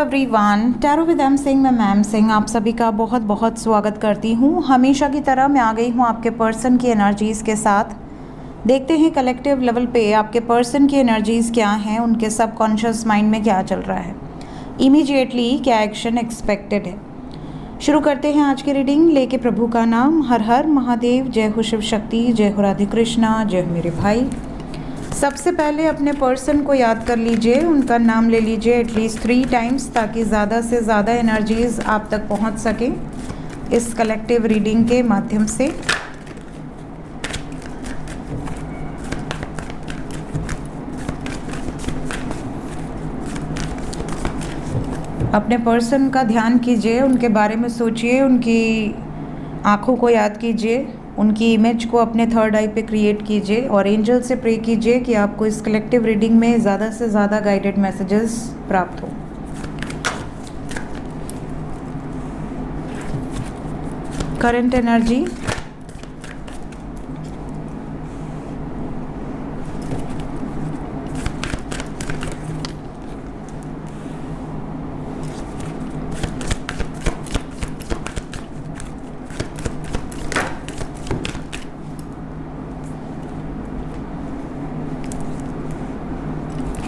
Everyone, tarot with M Singh, मैं ma'am Singh आप सभी का बहुत बहुत स्वागत करती हूँ। हमेशा की तरह मैं आ गई हूँ आपके पर्सन की एनर्जीज़ के साथ। देखते हैं कलेक्टिव लेवल पे आपके पर्सन की एनर्जीज़ क्या हैं, उनके सबकॉन्शियस माइंड में क्या चल रहा है, इमीडिएटली क्या एक्शन एक्सपेक्टेड है। शुरू करते हैं आज की रीडिंग लेके प्रभु का नाम। हर हर महादेव, जय हो शिव शक्ति, जय हो राधे कृष्णा, जय हो मेरे भाई। सबसे पहले अपने पर्सन को याद कर लीजिए, उनका नाम ले लीजिए एटलीस्ट 3 टाइम्स ताकि ज़्यादा से ज़्यादा एनर्जीज़ आप तक पहुंच सकें इस कलेक्टिव रीडिंग के माध्यम से। अपने पर्सन का ध्यान कीजिए, उनके बारे में सोचिए, उनकी आँखों को याद कीजिए, उनकी इमेज को अपने थर्ड आई पे क्रिएट कीजिए और एंजल से प्रे कीजिए कि आपको इस कलेक्टिव रीडिंग में ज़्यादा से ज़्यादा गाइडेड मैसेजेस प्राप्त हो। करंट एनर्जी,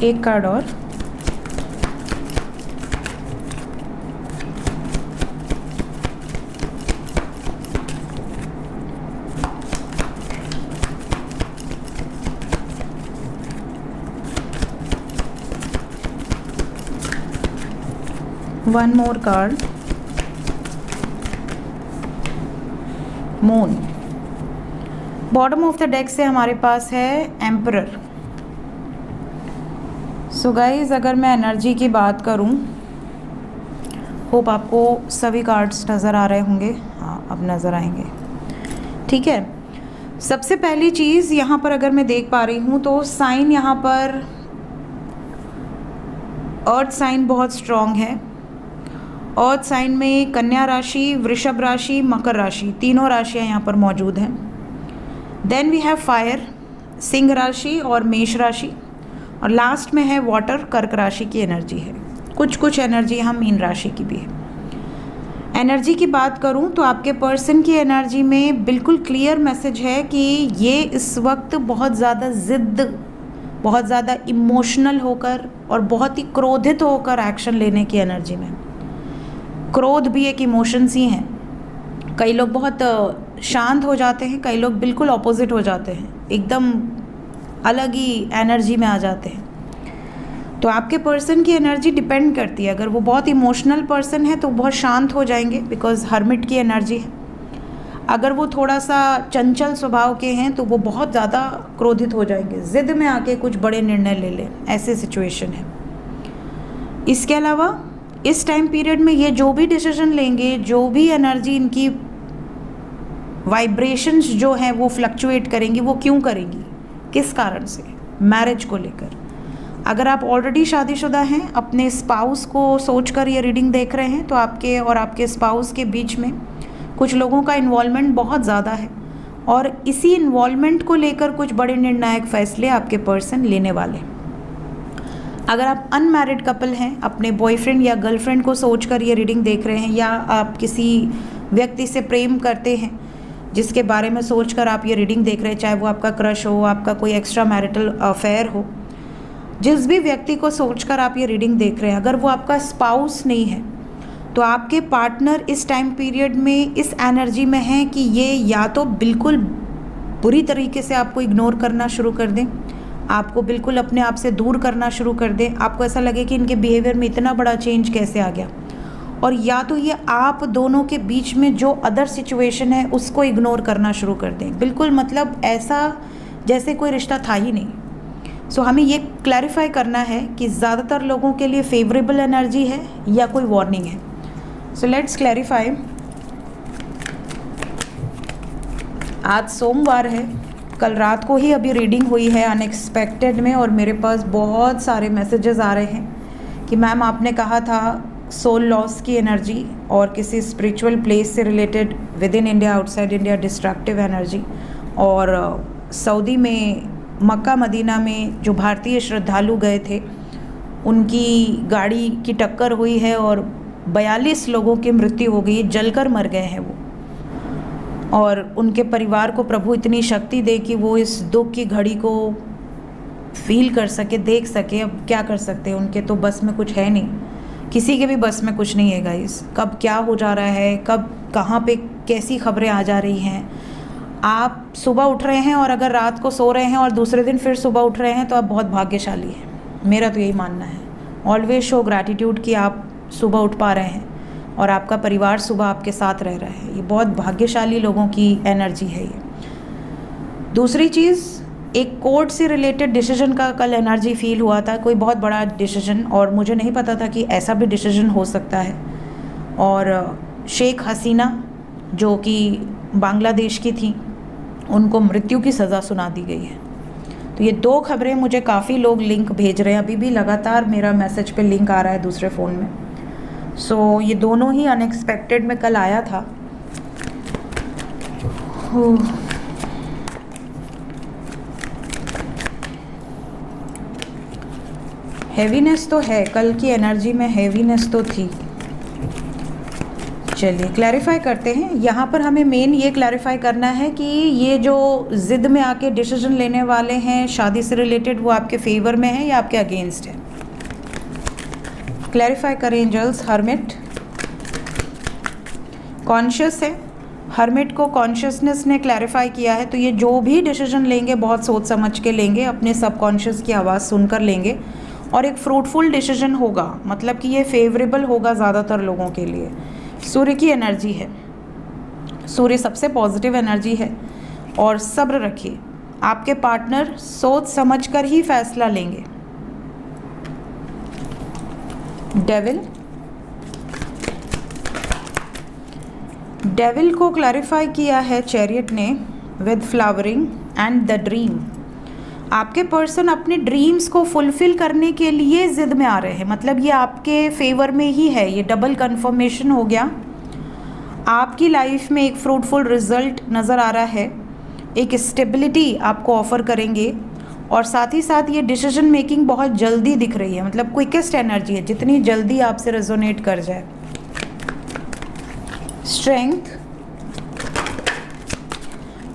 एक कार्ड और, one more card, moon. Bottom of the deck से हमारे पास है एम्परर। सो गाइज, अगर मैं एनर्जी की बात करूं, होप आपको सभी कार्ड्स नज़र आ रहे होंगे। हाँ, अब नज़र आएंगे, ठीक है। सबसे पहली चीज़ यहाँ पर अगर मैं देख पा रही हूँ तो साइन यहाँ पर अर्थ साइन बहुत स्ट्रॉन्ग है। अर्थ साइन में कन्या राशि, वृषभ राशि, मकर राशि, तीनों राशियाँ यहाँ पर मौजूद हैं। देन वी हैव फायर, सिंह राशि और मेष राशि, और लास्ट में है वाटर, कर्क राशि की एनर्जी है। कुछ एनर्जी यहाँ मीन राशि की भी है। एनर्जी की बात करूँ तो आपके पर्सन की एनर्जी में बिल्कुल क्लियर मैसेज है कि ये इस वक्त बहुत ज़्यादा ज़िद्द, बहुत ज़्यादा इमोशनल होकर और बहुत ही क्रोधित होकर एक्शन लेने की एनर्जी में। क्रोध भी एक इमोशंस ही हैं। कई लोग बहुत शांत हो जाते हैं, कई लोग बिल्कुल ऑपोजिट हो जाते हैं, एकदम अलग ही एनर्जी में आ जाते हैं। तो आपके पर्सन की एनर्जी डिपेंड करती है। अगर वो बहुत इमोशनल पर्सन है तो बहुत शांत हो जाएंगे बिकॉज हर्मिट की एनर्जी है। अगर वो थोड़ा सा चंचल स्वभाव के हैं तो वो बहुत ज़्यादा क्रोधित हो जाएंगे, ज़िद में आके कुछ बड़े निर्णय ले लें, ऐसे सिचुएशन है। इसके अलावा इस टाइम पीरियड में ये जो भी डिसीजन लेंगे, जो भी एनर्जी इनकी वाइब्रेशंस जो हैं वो फ्लक्चुएट करेंगी, वो क्यों करेंगी, किस कारण से? मैरिज को लेकर। अगर आप ऑलरेडी शादीशुदा हैं, अपने स्पाउस को सोचकर ये रीडिंग देख रहे हैं, तो आपके और आपके स्पाउस के बीच में कुछ लोगों का इन्वॉल्वमेंट बहुत ज़्यादा है और इसी इन्वॉल्वमेंट को लेकर कुछ बड़े निर्णायक फैसले आपके पर्सन लेने वाले। अगर आप अनमैरिड कपल हैं, अपने बॉयफ्रेंड या गर्लफ्रेंड को सोचकर ये रीडिंग देख रहे हैं, या आप किसी व्यक्ति से प्रेम करते हैं जिसके बारे में सोचकर आप ये रीडिंग देख रहे हैं, चाहे वो आपका क्रश हो, आपका कोई एक्स्ट्रा मैरिटल अफेयर हो, जिस भी व्यक्ति को सोचकर आप ये रीडिंग देख रहे हैं, अगर वो आपका स्पाउस नहीं है तो आपके पार्टनर इस टाइम पीरियड में इस एनर्जी में है कि ये या तो बिल्कुल बुरी तरीके से आपको इग्नोर करना शुरू कर दें, आपको बिल्कुल अपने आप से दूर करना शुरू कर दें, आपको ऐसा लगे कि इनके बिहेवियर में इतना बड़ा चेंज कैसे आ गया, और या तो ये आप दोनों के बीच में जो अदर सिचुएशन है उसको इग्नोर करना शुरू कर दें, बिल्कुल मतलब ऐसा जैसे कोई रिश्ता था ही नहीं। सो हमें ये क्लैरिफाई करना है कि ज़्यादातर लोगों के लिए फेवरेबल एनर्जी है या कोई वार्निंग है। So let's clarify. आज सोमवार है, कल रात को ही अभी रीडिंग हुई है अनएक्सपेक्टेड में, और मेरे पास बहुत सारे मैसेजेस आ रहे हैं कि मैम आपने कहा था सोल लॉस की एनर्जी और किसी स्पिरिचुअल प्लेस से related with in India, outside India destructive energy, और सऊदी में मक्का मदीना में जो भारतीय श्रद्धालु गए थे उनकी गाड़ी की टक्कर हुई है और 42 लोगों की मृत्यु हो गई, जलकर मर गए हैं वो। और उनके परिवार को प्रभु इतनी शक्ति दे कि वो इस दुख की घड़ी को फील कर सके, देख सके। अब क्या कर सकते हैं, उनके तो बस में कुछ है नहीं, किसी के भी बस में कुछ नहीं है गाइस। कब क्या हो जा रहा है, कब कहाँ पे कैसी खबरें आ जा रही हैं। आप सुबह उठ रहे हैं और अगर रात को सो रहे हैं और दूसरे दिन फिर सुबह उठ रहे हैं तो आप बहुत भाग्यशाली हैं, मेरा तो यही मानना है। ऑलवेज शो ग्रैटिट्यूड कि आप सुबह उठ पा रहे हैं और आपका परिवार सुबह आपके साथ रह रहा है, ये बहुत भाग्यशाली लोगों की एनर्जी है ये। दूसरी चीज़, एक कोर्ट से रिलेटेड डिसीजन का कल एनर्जी फील हुआ था, कोई बहुत बड़ा डिसीजन, और मुझे नहीं पता था कि ऐसा भी डिसीजन हो सकता है। और शेख हसीना जो कि बांग्लादेश की थी, उनको मृत्यु की सज़ा सुना दी गई है। तो ये 2 खबरें मुझे काफ़ी लोग लिंक भेज रहे हैं, अभी भी लगातार मेरा मैसेज पे लिंक आ रहा है दूसरे फ़ोन में। सो ये दोनों ही अनएक्सपेक्टेड में कल आया था। हैवीनेस तो है, कल की एनर्जी में हैवीनेस तो थी। चलिए क्लैरिफाई करते हैं। यहाँ पर हमें मेन ये क्लैरिफाई करना है कि ये जो ज़िद में आके डिसीजन लेने वाले हैं शादी से रिलेटेड, वो आपके फेवर में है या आपके अगेंस्ट है। क्लैरिफाई करें एंजल्स। हर्मिट कॉन्शियस है, हर्मिट को कॉन्शियसनेस ने क्लैरिफाई किया है। तो ये जो भी डिसीजन लेंगे बहुत सोच समझ के लेंगे, अपने सबकॉन्शियस की आवाज़ सुनकर लेंगे, और एक फ्रूटफुल डिसीजन होगा, मतलब कि ये फेवरेबल होगा ज़्यादातर लोगों के लिए। सूर्य की एनर्जी है, सूर्य सबसे पॉजिटिव एनर्जी है, और सब्र रखिए। आपके पार्टनर सोच समझ कर ही फैसला लेंगे। डेविल को क्लैरिफाई किया है चैरियट ने with flowering and the dream. आपके पर्सन अपने ड्रीम्स को फुलफिल करने के लिए ज़िद में आ रहे हैं, मतलब ये आपके फेवर में ही है। ये डबल कंफर्मेशन हो गया। आपकी लाइफ में एक फ्रूटफुल रिजल्ट नज़र आ रहा है, एक स्टेबिलिटी आपको ऑफ़र करेंगे, और साथ ही साथ ये डिसीजन मेकिंग बहुत जल्दी दिख रही है, मतलब क्विकेस्ट एनर्जी है, जितनी जल्दी आपसे रेजोनेट कर जाए।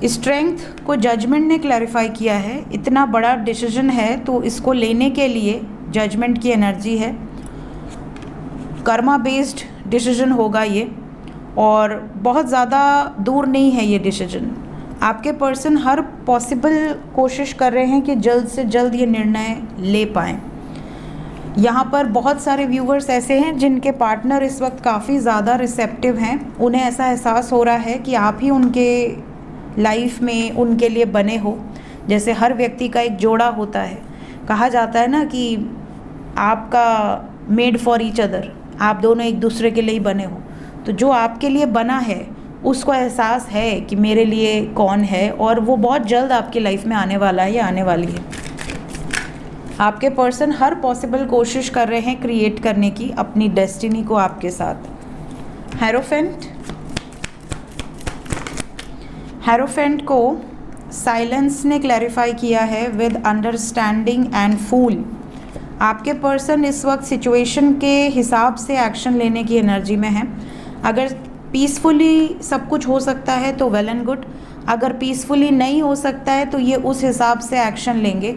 स्ट्रेंथ को जजमेंट ने क्लैरिफाई किया है। इतना बड़ा डिसीजन है तो इसको लेने के लिए जजमेंट की एनर्जी है। कर्मा बेस्ड डिसीजन होगा ये, और बहुत ज़्यादा दूर नहीं है ये डिसीजन। आपके पर्सन हर पॉसिबल कोशिश कर रहे हैं कि जल्द से जल्द ये निर्णय ले पाएँ। यहाँ पर बहुत सारे व्यूवर्स ऐसे हैं जिनके पार्टनर इस वक्त काफ़ी ज़्यादा रिसेप्टिव हैं। उन्हें ऐसा एहसास हो रहा है कि आप ही उनके लाइफ में उनके लिए बने हो। जैसे हर व्यक्ति का एक जोड़ा होता है, कहा जाता है ना कि आपका मेड फॉर ईच अदर, आप दोनों एक दूसरे के लिए ही बने हो। तो जो आपके लिए बना है उसको एहसास है कि मेरे लिए कौन है, और वो बहुत जल्द आपकी लाइफ में आने वाला है या आने वाली है। आपके पर्सन हर पॉसिबल कोशिश कर रहे हैं क्रिएट करने की अपनी डेस्टिनी को आपके साथ। हेरोफेंट को साइलेंस ने क्लैरिफाई किया है विद अंडरस्टैंडिंग एंड फूल। आपके पर्सन इस वक्त सिचुएशन के हिसाब से एक्शन लेने की एनर्जी में है। अगर पीसफुली सब कुछ हो सकता है तो वेल एंड गुड, अगर पीसफुली नहीं हो सकता है तो ये उस हिसाब से एक्शन लेंगे।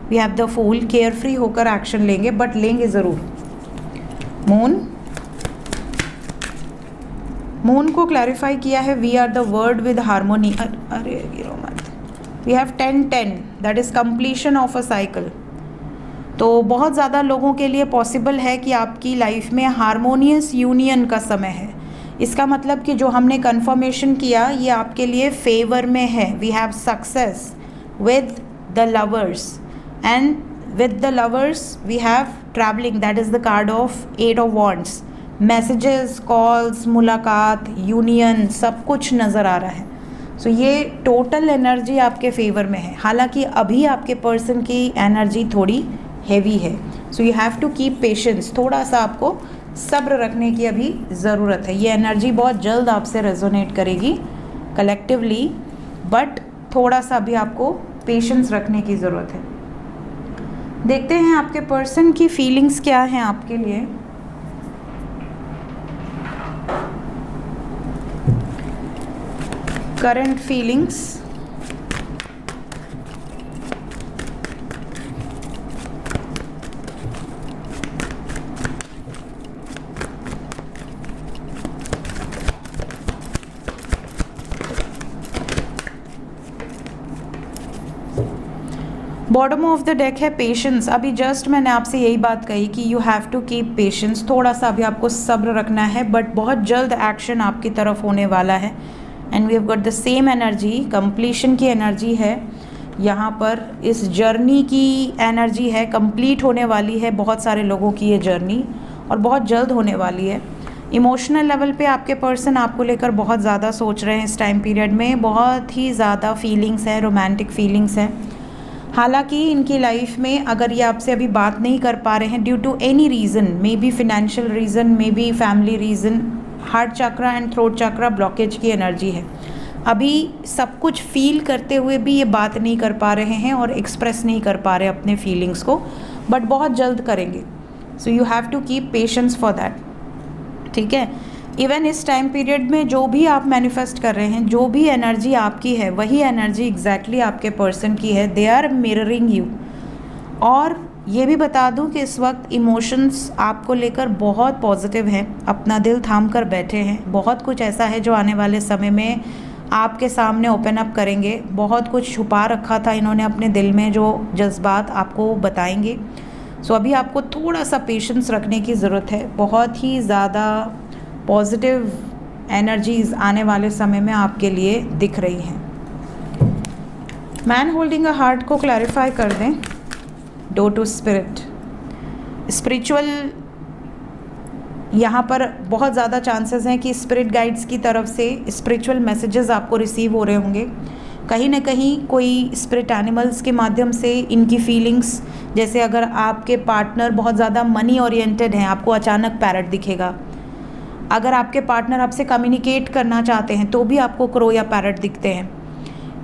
We have the fool, carefree होकर एक्शन लेंगे, बट लेंगे ज़रूर। मून को क्लैरिफाई किया है we are the world with harmony. अरे गिरो मत। We have 10-10, that is completion of a cycle. तो बहुत ज़्यादा लोगों के लिए पॉसिबल है कि आपकी लाइफ में हारमोनियस यूनियन का समय है। इसका मतलब कि जो हमने कन्फर्मेशन किया ये आपके लिए फेवर में है। We have success with the lovers, and with the lovers we have traveling, that is the card of 8 of wands। Messages, calls, मुलाकात, यूनियन, सब कुछ नज़र आ रहा है। सो ये टोटल एनर्जी आपके फेवर में है। हालांकि अभी आपके पर्सन की एनर्जी थोड़ी हैवी है, so you have to keep patience. थोड़ा सा आपको सब्र रखने की अभी ज़रूरत है। ये एनर्जी बहुत जल्द आपसे रेजोनेट करेगी कलेक्टिवली, बट थोड़ा सा अभी आपको पेशेंस रखने की ज़रूरत है। देखते हैं आपके पर्सन की फीलिंग्स क्या हैं आपके लिए। Current feelings, bottom of the deck है पेशेंस। अभी जस्ट मैंने आपसे यही बात कही कि you have to keep patience, थोड़ा सा अभी आपको सब्र रखना है, बट बहुत जल्द एक्शन आपकी तरफ होने वाला है। And we have got the same energy, completion की एनर्जी है यहाँ पर, इस जर्नी की एनर्जी है, कंप्लीट होने वाली है बहुत सारे लोगों की ये जर्नी, और बहुत जल्द होने वाली है। इमोशनल लेवल पे आपके पर्सन आपको लेकर बहुत ज़्यादा सोच रहे हैं इस टाइम पीरियड में, बहुत ही ज़्यादा फीलिंग्स हैं, रोमांटिक फीलिंग्स हैं। हालांकि इनकी लाइफ में अगर ये आपसे अभी बात नहीं कर पा रहे हैं due to any reason, maybe financial reason, maybe family reason, heart chakra and throat chakra blockage की एनर्जी है। अभी सब कुछ फील करते हुए भी ये बात नहीं कर पा रहे हैं और एक्सप्रेस नहीं कर पा रहे अपने फीलिंग्स को, बट बहुत जल्द करेंगे। So you have to keep patience for that, ठीक है। इवन इस टाइम पीरियड में जो भी आप मैनिफेस्ट कर रहे हैं, जो भी एनर्जी आपकी है, वही एनर्जी एग्जैक्टली आपके पर्सन की है। They are mirroring you. और ये भी बता दूं कि इस वक्त इमोशंस आपको लेकर बहुत पॉजिटिव हैं, अपना दिल थाम कर बैठे हैं। बहुत कुछ ऐसा है जो आने वाले समय में आपके सामने ओपन अप करेंगे। बहुत कुछ छुपा रखा था इन्होंने अपने दिल में, जो जज्बात आपको बताएंगे। सो अभी आपको थोड़ा सा पेशेंस रखने की ज़रूरत है। बहुत ही ज़्यादा पॉजिटिव एनर्जीज आने वाले समय में आपके लिए दिख रही हैं। मैन होल्डिंग अ हार्ट को क्लैरिफाई कर दें। डो टू स्पिरिट, स्पिरिचुअल, यहाँ पर बहुत ज़्यादा चांसेस हैं कि स्पिरिट गाइड्स की तरफ से स्पिरिचुअल मैसेजेस आपको रिसीव हो रहे होंगे। कहीं ना कहीं कोई स्पिरिट एनिमल्स के माध्यम से इनकी फीलिंग्स, जैसे अगर आपके पार्टनर बहुत ज़्यादा मनी ओरिएंटेड हैं, आपको अचानक पैरट दिखेगा। अगर आपके पार्टनर आपसे कम्युनिकेट करना चाहते हैं तो भी आपको क्रो या पैरट दिखते हैं।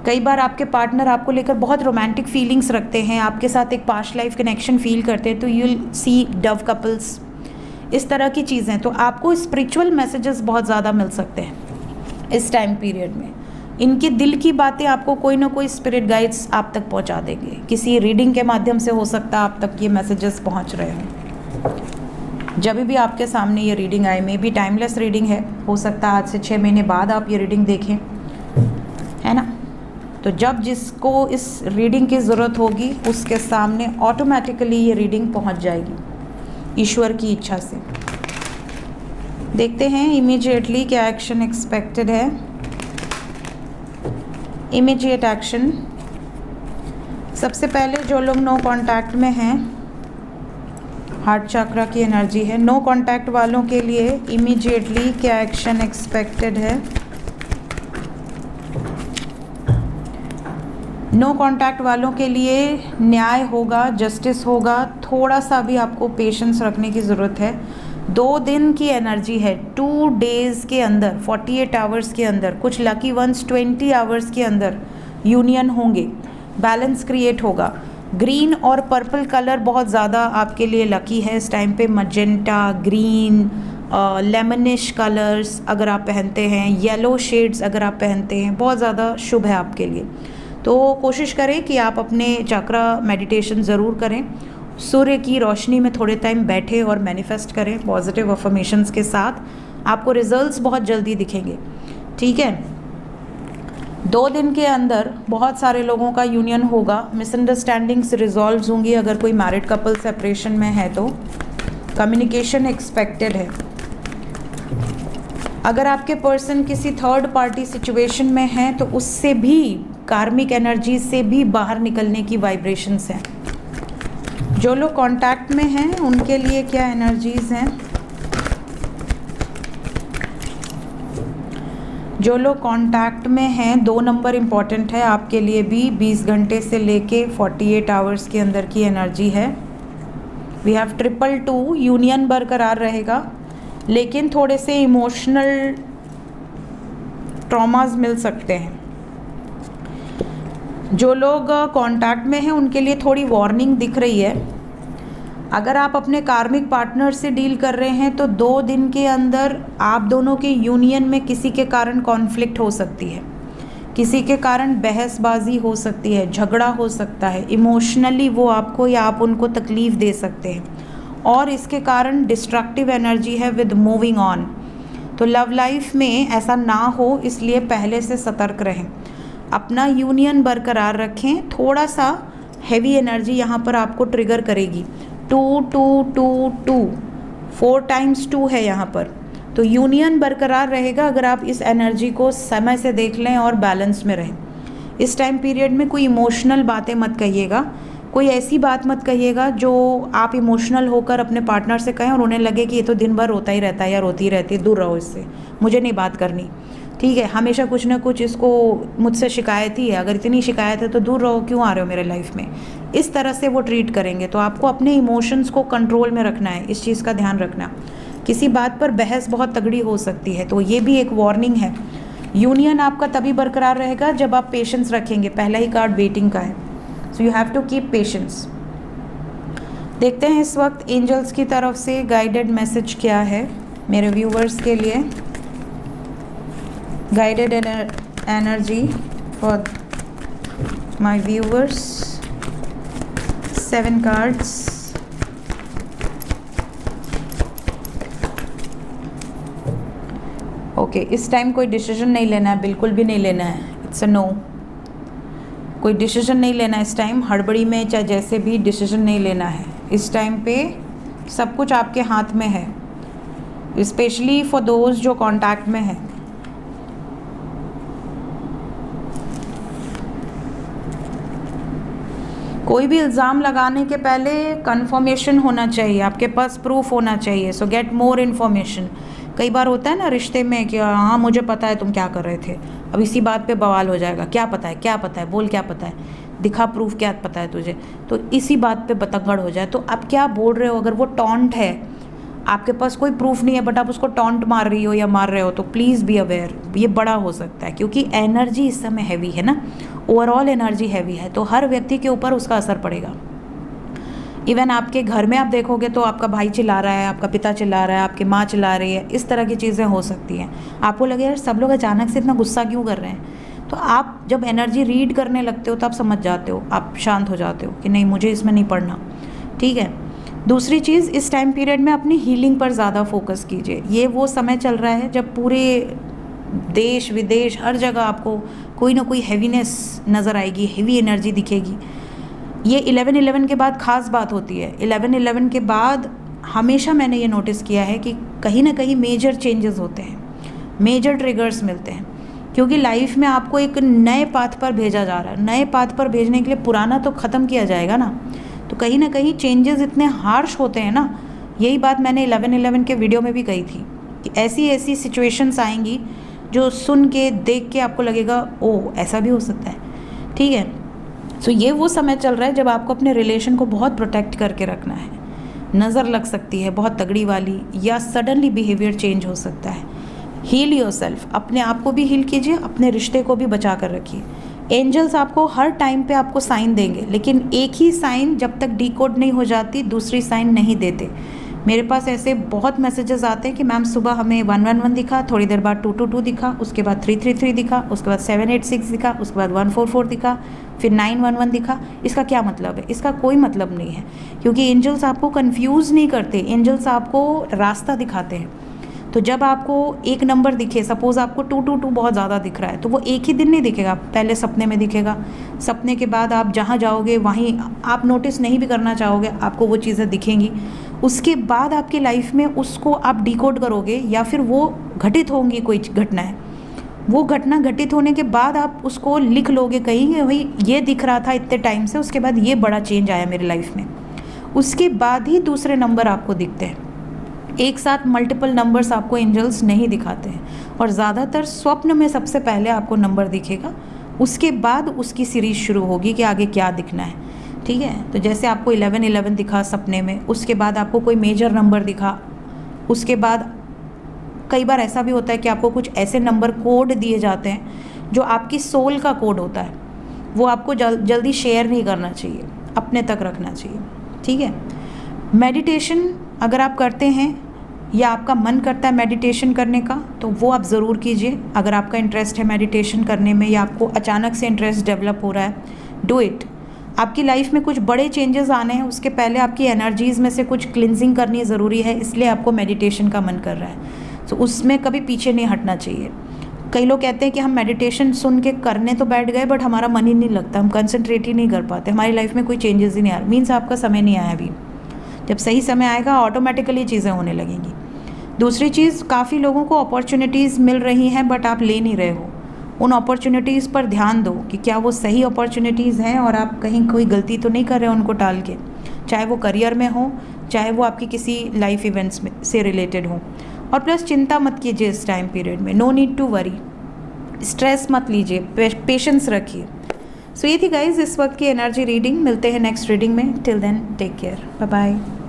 कई बार आपके पार्टनर आपको लेकर बहुत रोमांटिक फीलिंग्स रखते हैं, आपके साथ एक पास्ट लाइफ कनेक्शन फील करते हैं, तो you will see Dove couples, इस तरह की चीज़ें। तो आपको स्पिरिचुअल मैसेजेस बहुत ज़्यादा मिल सकते हैं इस टाइम पीरियड में। इनके दिल की बातें आपको कोई ना कोई स्पिरिट गाइड्स आप तक पहुंचा देंगे। किसी रीडिंग के माध्यम से हो सकता है आप तक ये मैसेजेस पहुंच रहे हों। जब भी आपके सामने ये रीडिंग आए, मे बी टाइमलेस रीडिंग है, हो सकता है आज से 6 महीने बाद आप ये रीडिंग देखें, है ना। तो जब जिसको इस रीडिंग की ज़रूरत होगी उसके सामने ऑटोमेटिकली ये रीडिंग पहुंच जाएगी ईश्वर की इच्छा से। देखते हैं इमीडिएटली क्या एक्शन एक्सपेक्टेड है। इमीडिएट एक्शन, सबसे पहले जो लोग नो कांटेक्ट में हैं, हार्ट चक्रा की एनर्जी है, नो कांटेक्ट वालों के लिए इमीडिएटली क्या एक्शन एक्सपेक्टेड है। नो कांटेक्ट वालों के लिए न्याय होगा, जस्टिस होगा। थोड़ा सा भी आपको पेशेंस रखने की ज़रूरत है। 2 दिन की एनर्जी है, 2 डेज़ के अंदर, 48 आवर्स के अंदर, कुछ लकी वंस 20 आवर्स के अंदर यूनियन होंगे, बैलेंस क्रिएट होगा। ग्रीन और पर्पल कलर बहुत ज़्यादा आपके लिए लकी है इस टाइम पे। मजेंटा, ग्रीन, लेमनिश कलर्स अगर आप पहनते हैं, येलो शेड्स अगर आप पहनते हैं, बहुत ज़्यादा शुभ है आपके लिए। तो कोशिश करें कि आप अपने चक्रा मेडिटेशन ज़रूर करें, सूर्य की रोशनी में थोड़े टाइम बैठे और मैनिफेस्ट करें पॉजिटिव अफर्मेशंस के साथ। आपको रिजल्ट्स बहुत जल्दी दिखेंगे, ठीक है। 2 दिन के अंदर बहुत सारे लोगों का यूनियन होगा, मिसअंडरस्टैंडिंग्स रिजॉल्व होंगी। अगर कोई मैरिड कपल सेपरेशन में है तो कम्युनिकेशन एक्सपेक्टेड है। अगर आपके पर्सन किसी थर्ड पार्टी सिचुएशन में हैं तो उससे भी, कार्मिक एनर्जी से भी बाहर निकलने की वाइब्रेशंस हैं। जो लोग कांटेक्ट में हैं उनके लिए क्या एनर्जीज हैं। जो लोग कांटेक्ट में हैं, 2 नंबर इम्पॉर्टेंट है आपके लिए भी। 20 घंटे से लेके 48 आवर्स के अंदर की एनर्जी है। वी हैव 222, यूनियन बरकरार रहेगा, लेकिन थोड़े से इमोशनल ट्रॉमास मिल सकते हैं। जो लोग कांटेक्ट में हैं उनके लिए थोड़ी वार्निंग दिख रही है। अगर आप अपने कार्मिक पार्टनर से डील कर रहे हैं तो 2 दिन के अंदर आप दोनों के यूनियन में किसी के कारण कॉन्फ्लिक्ट हो सकती है, किसी के कारण बहसबाजी हो सकती है, झगड़ा हो सकता है, इमोशनली वो आपको या आप उनको तकलीफ़ दे सकते हैं, और इसके कारण डिस्ट्रक्टिव एनर्जी है विद मूविंग ऑन। तो लव लाइफ में ऐसा ना हो, इसलिए पहले से सतर्क रहें, अपना यूनियन बरकरार रखें। थोड़ा सा हैवी एनर्जी यहाँ पर आपको ट्रिगर करेगी, 2 2 2 2 4 टाइम्स 2 है यहाँ पर, तो यूनियन बरकरार रहेगा अगर आप इस एनर्जी को समय से देख लें और बैलेंस में रहें। इस टाइम पीरियड में कोई इमोशनल बातें मत कहिएगा, कोई ऐसी बात मत कहिएगा जो आप इमोशनल होकर अपने पार्टनर से कहें और उन्हें लगे कि ये तो दिन भर रोता ही रहता है या रोती ही रहती है, दूर रहो इससे, मुझे नहीं बात करनी, ठीक है, हमेशा कुछ ना कुछ इसको मुझसे शिकायत ही है, अगर इतनी शिकायत है तो दूर रहो, क्यों आ रहे हो मेरे लाइफ में। इस तरह से वो ट्रीट करेंगे। तो आपको अपने इमोशंस को कंट्रोल में रखना है, इस चीज़ का ध्यान रखना। किसी बात पर बहस बहुत तगड़ी हो सकती है, तो ये भी एक वार्निंग है। यूनियन आपका तभी बरकरार रहेगा जब आप पेशेंस रखेंगे। पहला ही कार्ड वेटिंग का है, so you have to keep patience. देखते हैं इस वक्त एंजल्स की तरफ से गाइडेड मैसेज क्या है मेरे व्यूवर्स के लिए। Guided energy for my viewers, 7 cards. Okay, इस टाइम कोई डिसीजन नहीं लेना है, बिल्कुल भी नहीं लेना है, इट्स अ नो। कोई डिसीजन नहीं लेना है इस टाइम, हड़बड़ी में चाहे जैसे भी डिसीजन नहीं लेना है। इस टाइम पे सब कुछ आपके हाथ में है, स्पेशली फॉर दोज जो कांटेक्ट में है। कोई भी इल्ज़ाम लगाने के पहले कंफर्मेशन होना चाहिए, आपके पास प्रूफ होना चाहिए। सो गेट मोर इन्फॉर्मेशन। कई बार होता है ना रिश्ते में कि हाँ मुझे पता है तुम क्या कर रहे थे, अब इसी बात पे बवाल हो जाएगा, क्या पता है, क्या पता है, बोल क्या पता है, दिखा प्रूफ, क्या पता है तुझे, तो इसी बात पे बतंगड़ हो जाए। तो आप क्या बोल रहे हो, अगर वो टॉन्ट है, आपके पास कोई प्रूफ नहीं है बट आप उसको टॉन्ट मार रही हो या मार रहे हो, तो प्लीज़ बी अवेयर, ये बड़ा हो सकता है, क्योंकि एनर्जी इस समय हैवी है ना, ओवरऑल एनर्जी हैवी है, तो हर व्यक्ति के ऊपर उसका असर पड़ेगा। इवन आपके घर में आप देखोगे तो आपका भाई चिल्ला रहा है, आपका पिता चिल्ला रहा है, आपकी माँ चिल्ला रही है, इस तरह की चीज़ें हो सकती हैं। आपको लगे यार सब लोग अचानक से इतना गुस्सा क्यों कर रहे हैं, तो आप जब एनर्जी रीड करने लगते हो तो आप समझ जाते हो, आप शांत हो जाते हो कि नहीं मुझे इसमें नहीं पढ़ना, ठीक है। दूसरी चीज़, इस टाइम पीरियड में अपनी हीलिंग पर ज़्यादा फोकस कीजिए। ये वो समय चल रहा है जब पूरे देश विदेश हर जगह आपको कोई ना कोई हैवीनेस नज़र आएगी, हैवी एनर्जी दिखेगी। ये 11/11 के बाद ख़ास बात होती है। 11/11 के बाद हमेशा मैंने ये नोटिस किया है कि कहीं ना कहीं मेजर चेंजेस होते हैं, मेजर ट्रिगर्स मिलते हैं, क्योंकि लाइफ में आपको एक नए पाथ पर भेजा जा रहा है। नए पाथ पर भेजने के लिए पुराना तो ख़त्म किया जाएगा ना, तो कहीं ना कहीं चेंजेस इतने हार्श होते हैं ना। यही बात मैंने 11/11 के वीडियो में भी कही थी कि ऐसी ऐसी सिचुएशंस आएंगी जो सुन के देख के आपको लगेगा ओह ऐसा भी हो सकता है, ठीक है। सो ये वो समय चल रहा है जब आपको अपने रिलेशन को बहुत प्रोटेक्ट करके रखना है। नज़र लग सकती है बहुत तगड़ी वाली, या सडनली बिहेवियर चेंज हो सकता है। हील योरसेल्फ, अपने आप को भी हील कीजिए, अपने रिश्ते को भी बचा कर रखिए। एंजल्स आपको हर टाइम पे आपको साइन देंगे, लेकिन एक ही साइन जब तक डिकोड नहीं हो जाती दूसरी साइन नहीं देते। मेरे पास ऐसे बहुत मैसेजेस आते हैं कि मैम सुबह हमें 111 दिखा, थोड़ी देर बाद 222 दिखा, उसके बाद 333 दिखा, उसके बाद 786 दिखा, उसके बाद 144 दिखा, फिर 911 दिखा। इसका क्या मतलब है? इसका कोई मतलब नहीं है, क्योंकि एंजल्स आपको कंफ्यूज नहीं करते, एंजल्स आपको रास्ता दिखाते हैं। तो जब आपको एक नंबर दिखे, सपोज़ आपको 222 बहुत ज़्यादा दिख रहा है, तो वो एक ही दिन नहीं दिखेगा, पहले सपने में दिखेगा, सपने के बाद आप जहाँ जाओगे वहीं आप नोटिस नहीं भी करना चाहोगे, आपको वो चीज़ें दिखेंगी। उसके बाद आपकी लाइफ में उसको आप डिकोड करोगे, या फिर वो घटित होंगी कोई घटना है, वो घटना घटित होने के बाद आप उसको लिख लोगे कहीं कि भाई ये दिख रहा था इतने टाइम से, उसके बाद ये बड़ा चेंज आया मेरी लाइफ में, उसके बाद ही दूसरे नंबर आपको दिखते हैं। एक साथ मल्टीपल नंबर्स आपको एंजल्स नहीं दिखाते हैं, और ज़्यादातर स्वप्न में सबसे पहले आपको नंबर दिखेगा, उसके बाद उसकी सीरीज शुरू होगी कि आगे क्या दिखना है, ठीक है। तो जैसे आपको 11/11 दिखा सपने में, उसके बाद आपको कोई मेजर नंबर दिखा, उसके बाद कई बार ऐसा भी होता है कि आपको कुछ ऐसे नंबर कोड दिए जाते हैं जो आपकी सोल का कोड होता है। वो आपको जल्दी शेयर नहीं करना चाहिए, अपने तक रखना चाहिए, ठीक है। मेडिटेशन अगर आप करते हैं या आपका मन करता है मेडिटेशन करने का, तो वो आप ज़रूर कीजिए। अगर आपका इंटरेस्ट है मेडिटेशन करने में या आपको अचानक से इंटरेस्ट डेवलप हो रहा है, डू इट। आपकी लाइफ में कुछ बड़े चेंजेस आने हैं, उसके पहले आपकी एनर्जीज़ में से कुछ क्लिनजिंग करनी ज़रूरी है, इसलिए आपको मेडिटेशन का मन कर रहा है। तो उसमें कभी पीछे नहीं हटना चाहिए। कई लोग कहते हैं कि हम मेडिटेशन सुन के करने तो बैठ गए बट हमारा मन ही नहीं लगता, हम कंसंट्रेट ही नहीं कर पाते, हमारी लाइफ में कोई चेंजेस ही नहीं आ रहा। मीन्स आपका समय नहीं आया अभी। जब सही समय आएगा ऑटोमेटिकली चीज़ें होने लगेंगी। दूसरी चीज़, काफ़ी लोगों को अपॉर्चुनिटीज़ मिल रही हैं बट आप ले नहीं रहे हो। उन अपॉर्चुनिटीज़ पर ध्यान दो कि क्या वो सही अपॉर्चुनिटीज़ हैं और आप कहीं कोई गलती तो नहीं कर रहे हो उनको टाल के, चाहे वो करियर में हो, चाहे वो आपकी किसी लाइफ इवेंट्स में से रिलेटेड हो। और प्लस चिंता मत कीजिए इस टाइम पीरियड में, no need to worry, stress मत लीजिए, पेशेंस रखिए। सो ये थी गाइज इस वक्त की एनर्जी रीडिंग। मिलते हैं नेक्स्ट रीडिंग में। Till then take care, bye bye.